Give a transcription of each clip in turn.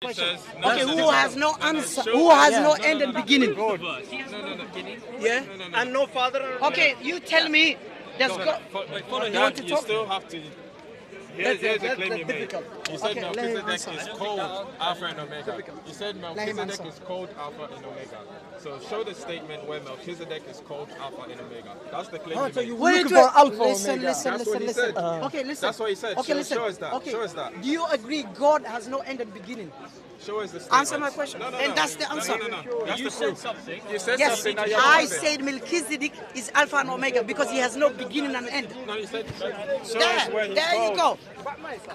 Question. No, Okay, no, who no. has no answer? Show Who has us. no end and beginning? God. Yeah. And no father. Okay, you tell me. There's God. Follow You want to you talk? still have to. Here's the claim you made. You said Okay, let him Melchizedek answer. is called Alpha and Omega. You said him Melchizedek answer. is called Alpha and Omega. So show the statement where Melchizedek is called Alpha and Omega. That's the claim you made. Wait, looking for Alpha listen, Omega. listen, That's what he listen. said. Okay, listen. That's what he said. Okay, Show- listen. show us that. Okay. Show us that. Do you agree God has no end and beginning? Show us the statement. Answer my question. No, no, And no. that's the answer. No, no, no. That's You the said proof. something. You said Yes, something. Now you I have to prove it. said Melchizedek is Alpha and Omega because he has no beginning and end. No, you said. Show us where he's There you called. go.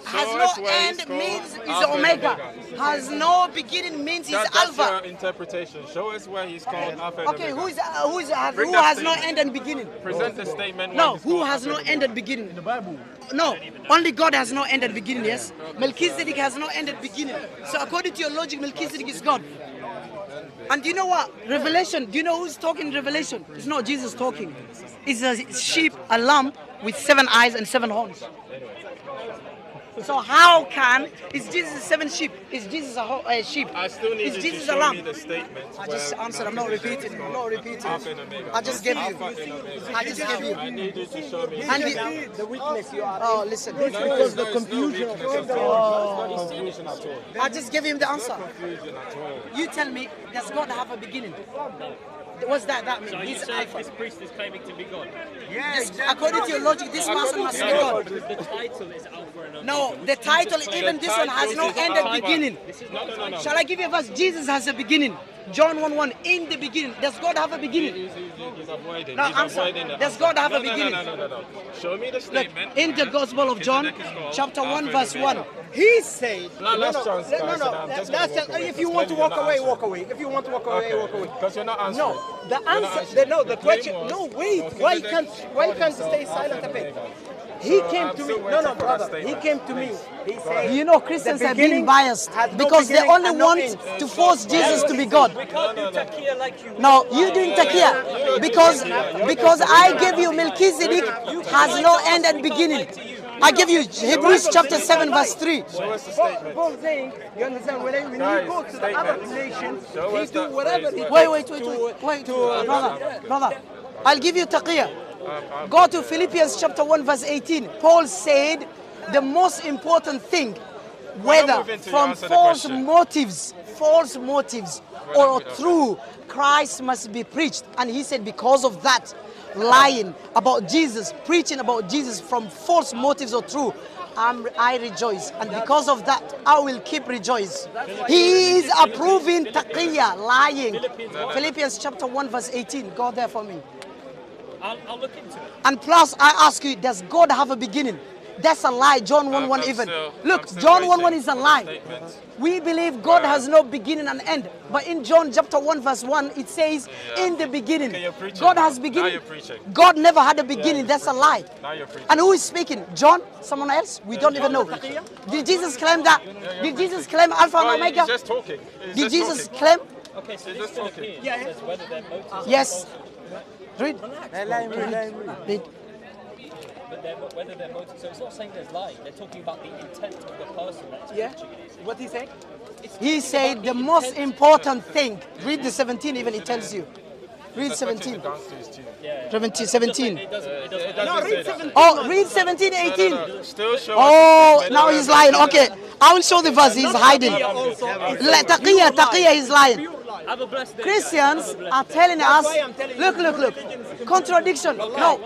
Has Show no us where he's end called means he's Alpha and Omega. Omega. Has no beginning means he's That's your Alpha. interpretation. Show us where he's called Alpha and Okay, Omega. who Bring has that no statement. end and beginning? Present the statement. where No, he's who called has Alpha no and end Omega. and beginning? The Bible. No, only God has no end and beginning, yes? Melchizedek has no end and beginning. So according to your logic, Melchizedek is God. And do you know what? Revelation, do you know who's talking in Revelation? It's not Jesus talking. It's a sheep, a lamb with 7 eyes and 7 horns. So how can, is Jesus 7 sheep? Is Jesus a sheep? I still need Is you Jesus to a show lamb? me the statement. I just where answered, I'm not Melchizedek repeating. is I'm called not repeating. Alpha and Omega. I just gave you. Alpha and Omega. I just gave you. I need you to show me. And The weakness you are. oh, listen. No, it's the no confusion weakness of at all. It's not confusion at all. I just gave him the answer. Confusion at all. You tell me, does God have a beginning? What's that mean? So you He's say Alpha. this priest is claiming to be God. According to your logic, this person must be God. The title is Alpha and Omega. No, the title, even this one has no end and beginning. No. Shall I give you a verse? Jesus has a beginning. John 1:1, in the beginning. Does God have a beginning? He's avoiding. No, He's answer. avoiding the Does answer. God have a No, beginning? No. Show me the Look, statement. in the Gospel of John, chapter 1, verse 1. He said. Last chance, guys, and I'm just gonna walk away. If you want to Because walk you're away, not walk away. If you want to walk away, walk away. Because you're not answering. No, the You're not answer. answering. No, the claim question. was No, wait. Why you can't stay silent a bit? He So came I'm to still me. waiting No, for that brother. He statement. came to me. He said. You know, Christians the are being beginning biased has no because they beginning only and no want end. to force Jesus to be God. We can't do Taqqiya like you. No, you doing Taqqiya because I gave you Melchizedek has no end and beginning. I give you Hebrews chapter 7 verse 3. Show us the statement. Paul saying, you understand, when you Guys, go to the other statements. nations, Show he us do that whatever phrase. he Wait, brother. I'll give you Taqqiya. Go to Philippians chapter 1 verse 18. Paul said the most important thing, whether moving to from answer the false question. motives or true, Christ must be preached. And he said because of that, lying about Jesus, preaching about Jesus from false motives or true, I rejoice. And because of that, I will keep rejoice. He is approving Taqqiya, lying. Philippians chapter 1 verse 18. Go there for me. I'll look into it. And plus, I ask you, does God have a beginning? That's a lie. John 1:1 I'm even. still- Look, I'm still John waiting 1:1 is a for the lie. statement. We believe God has no beginning and end. But in John chapter 1 verse 1, it says, in the beginning. Okay, you're preaching God now. has Now beginning. you're preaching. God never had a beginning. That's a lie. Now you're preaching. And who is speaking? John? Someone else? We don't even know. Did Jesus claim that? Did Jesus claim Alpha and Oh, Omega? he's just talking. He's Did just Jesus talking. claim? Okay, so He's this just talking. Philippians says whether their motives Yes. Read. Read. whether their motives. So it's not saying there's lying. They're talking about the intent of the person that's Yeah. preaching it. What he said? He said the most important thing. Read the 17 even, it tells you. Read 17. Dance to his tune. 17. It doesn't. It It doesn't say read that. 17. Oh, read 17, 18. Still show Oh, us the now statement. he's lying. Okay, I will show the verse. He's hiding. Taqqiya is lying. Have a blessed day. Christians are telling us, why I'm telling you. look. Contradiction. No, look.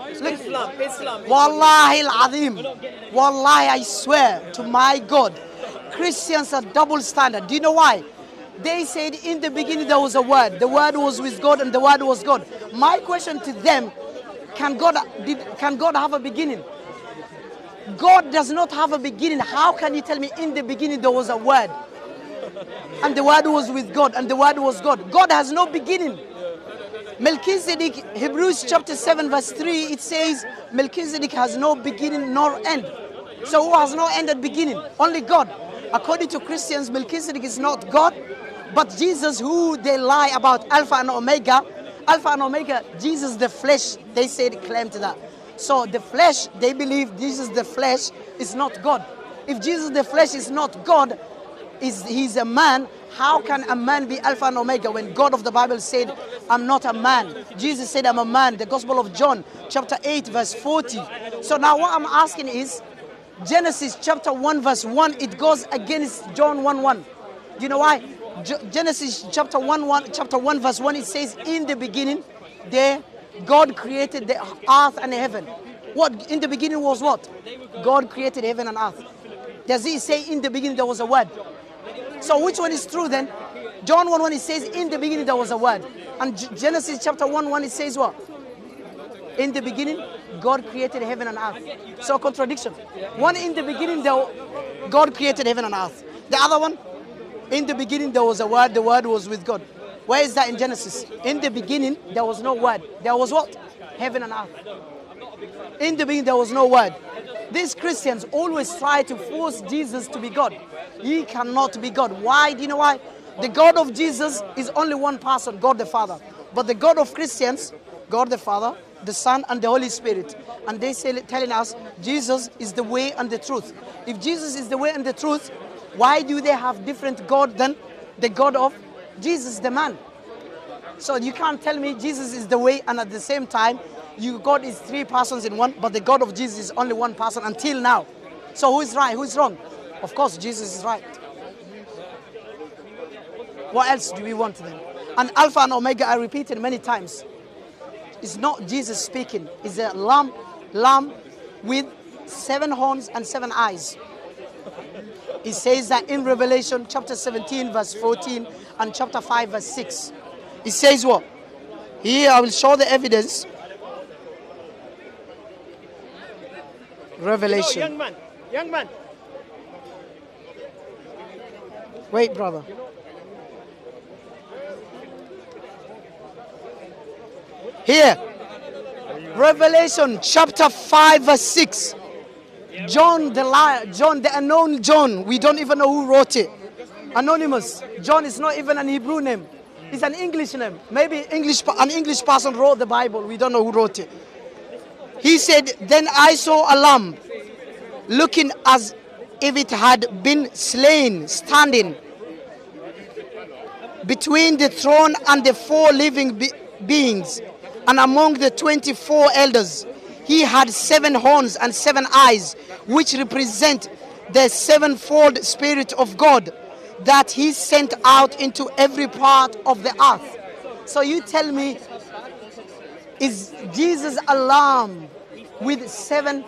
Islam. Wallahi al-azim. Wallahi, I swear to my God. Christians are double standard. Do you know why? They said in the beginning there was a word. The word was with God and the word was God. My question to them, can God have a beginning? God does not have a beginning. How can you tell me in the beginning there was a word? And the word was with God and the word was God. God has no beginning. Melchizedek, Hebrews chapter 7 verse 3, it says Melchizedek has no beginning nor end. So who has no end and beginning? Only God. According to Christians, Melchizedek is not God, but Jesus, who they lie about Alpha and Omega. Alpha and Omega, Jesus the flesh, they said, claimed that. So the flesh, they believe Jesus the flesh is not God. If Jesus the flesh is not God, he's a man, how can a man be Alpha and Omega when God of the Bible said, I'm not a man? Jesus said, I'm a man. The Gospel of John, chapter 8, verse 40. So now what I'm asking is, Genesis chapter 1, verse 1, it goes against John 1, 1. Do you know why? Genesis chapter 1, verse 1, it says, in the beginning, there, God created the earth and the heaven. What? In the beginning was what? God created heaven and earth. Does he say in the beginning there was a word? So which one is true then? John 1:1 it says in the beginning there was a word. And Genesis chapter 1:1 it says what? In the beginning God created heaven and earth. So contradiction. One, in the beginning God created heaven and earth. The other one, in the beginning there was a word, the word was with God. Where is that in Genesis? In the beginning there was no word. There was what? Heaven and earth. In the beginning there was no word. These Christians always try to force Jesus to be God. He cannot be God. Why? Do you know why? The God of Jesus is only one person, God the Father. But the God of Christians, God the Father, the Son, and the Holy Spirit. And they say, telling us Jesus is the way and the truth. If Jesus is the way and the truth, why do they have different God than the God of Jesus, the man? So you can't tell me Jesus is the way and at the same time God is three persons in one, but the God of Jesus is only one person until now. So who is right? Who is wrong? Of course, Jesus is right. What else do we want then? And Alpha and Omega, I repeated many times, it's not Jesus speaking. It's a lamb with 7 horns and 7 eyes. It says that in Revelation chapter 17 verse 14 and chapter 5 verse 6. It says what? Here I will show the evidence. Revelation. No, young man. Wait, brother. Here, Revelation chapter 5 verse 6. John the liar, John the unknown John. We don't even know who wrote it. Anonymous. John is not even an Hebrew name. It's an English name. Maybe an English person wrote the Bible. We don't know who wrote it. He said, then I saw a lamb looking as if it had been slain, standing between the throne and the 4 living beings, and among the 24 elders. He had 7 horns and 7 eyes, which represent the 7-fold Spirit of God that he sent out into every part of the earth. So you tell me, is Jesus a lamb with 7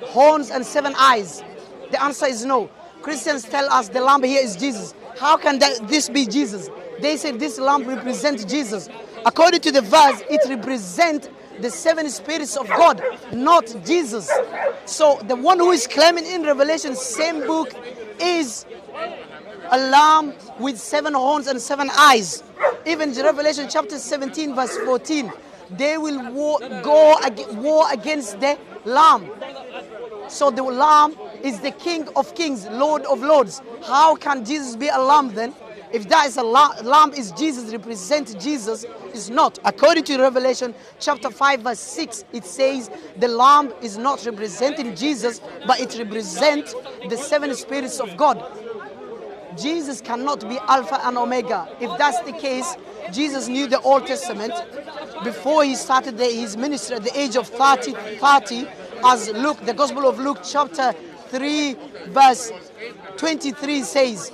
horns and 7 eyes? The answer is no. Christians tell us the lamb here is Jesus. How can this be Jesus? They say this lamb represents Jesus. According to the verse, it represents the 7 spirits of God, not Jesus. So the one who is claiming in Revelation, same book, is a lamb with 7 horns and 7 eyes. Even Revelation chapter 17 verse 14, they will war against the lamb. So the lamb is the King of Kings, Lord of Lords. How can Jesus be a lamb then? If that is a lamb is Jesus, represents Jesus, is not. According to Revelation chapter 5 verse 6, it says the lamb is not representing Jesus, but it represents the 7 spirits of God. Jesus cannot be Alpha and Omega. If that's the case, Jesus knew the Old Testament before he started his ministry at the age of 30, as Luke, the Gospel of Luke chapter 3 verse 23 says.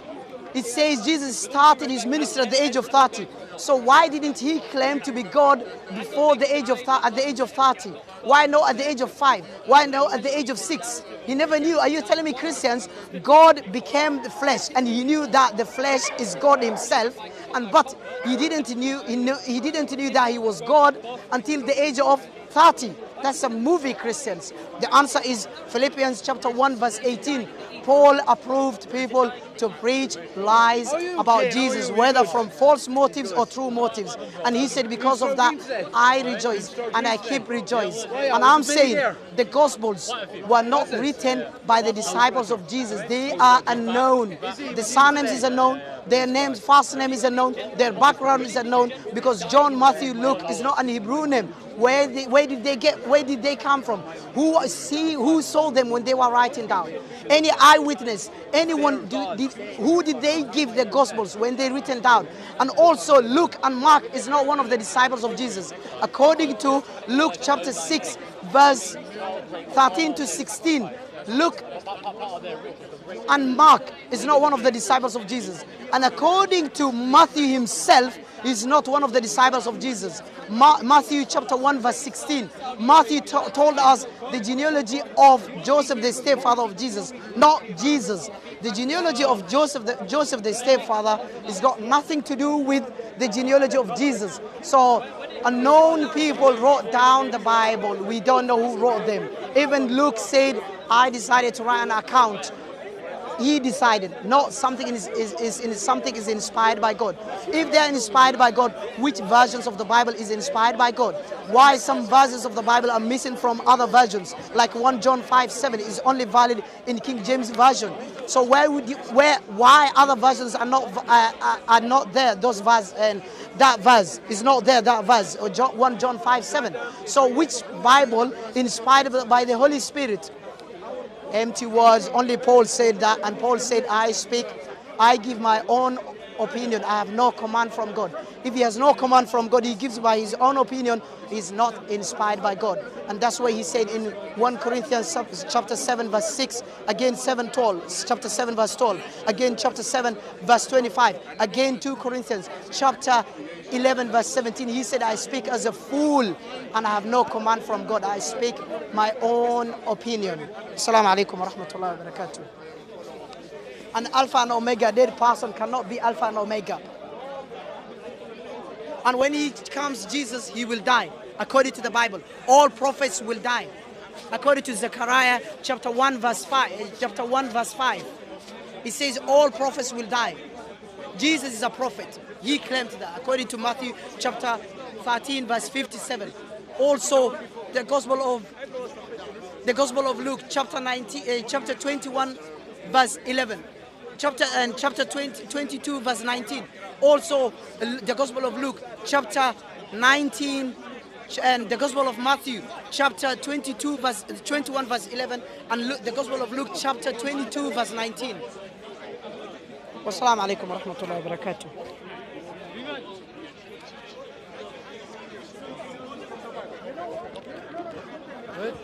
It says Jesus started his ministry at the age of 30. So why didn't he claim to be God before the age of at the age of 30? Why not at the age of 5? Why not at the age of 6? He never knew. Are you telling me, Christians, God became the flesh and he knew that the flesh is God himself, but he didn't knew that he was God until the age of 30. That's a movie, Christians. The answer is Philippians chapter 1 verse 18. Paul approved people to preach lies about Jesus, whether from false motives or true motives. And he said, because of that, I rejoice and I keep rejoicing. And I'm saying the Gospels were not written by the disciples of Jesus. They are unknown. The surnames is unknown. Their names, first name is unknown. Their background is unknown, because John, Matthew, Luke is not an Hebrew name. Where did they come from? Who saw them when they were writing down? Any eyewitness? Anyone? Who did they give the Gospels when they written down? And also Luke and Mark is not one of the disciples of Jesus. According to Luke chapter 6, verse 13 to 16, Luke and Mark is not one of the disciples of Jesus. And according to Matthew himself, he's not one of the disciples of Jesus. Matthew chapter 1 verse 16. Matthew told us the genealogy of Joseph, the stepfather of Jesus, not Jesus. The genealogy of Joseph, the stepfather, has got nothing to do with the genealogy of Jesus. So unknown people wrote down the Bible. We don't know who wrote them. Even Luke said, I decided to write an account. He decided, not something something is inspired by God. If they are inspired by God, which versions of the Bible is inspired by God? Why some verses of the Bible are missing from other versions? Like 1 John 5:7 is only valid in King James version. So why other versions are not there? Those verse and that verse is not there. That verse or 1 John 5:7. So which Bible inspired by the Holy Spirit? Empty words. Only Paul said that, and Paul said, I give my own opinion. I have no command from God. If he has no command from God, he gives by his own opinion. He's not inspired by God. And that's why he said in 1 Corinthians chapter 7 verse 6, again chapter 7 verse 12, again chapter 7 verse 25, again 2 Corinthians chapter 11 verse 17, he said, I speak as a fool and I have no command from God. I speak my own opinion. Assalamu alaikum wa rahmatullahi wa barakatuh. An Alpha and Omega, dead person cannot be Alpha and Omega. And when he comes, Jesus, he will die. According to the Bible, all prophets will die. According to Zechariah chapter 1 verse 5, it says all prophets will die. Jesus is a prophet. He claimed that. According to Matthew chapter 13 verse 57. Also the Gospel of Luke chapter 21 verse 11. Chapter 22 verse 19. Also the Gospel of Luke chapter 19 and the Gospel of Matthew chapter 21 verse 11 and the Gospel of Luke chapter 22 verse 19. Wassalamu alaikum wa rahmatullahi wa barakatuh. Good.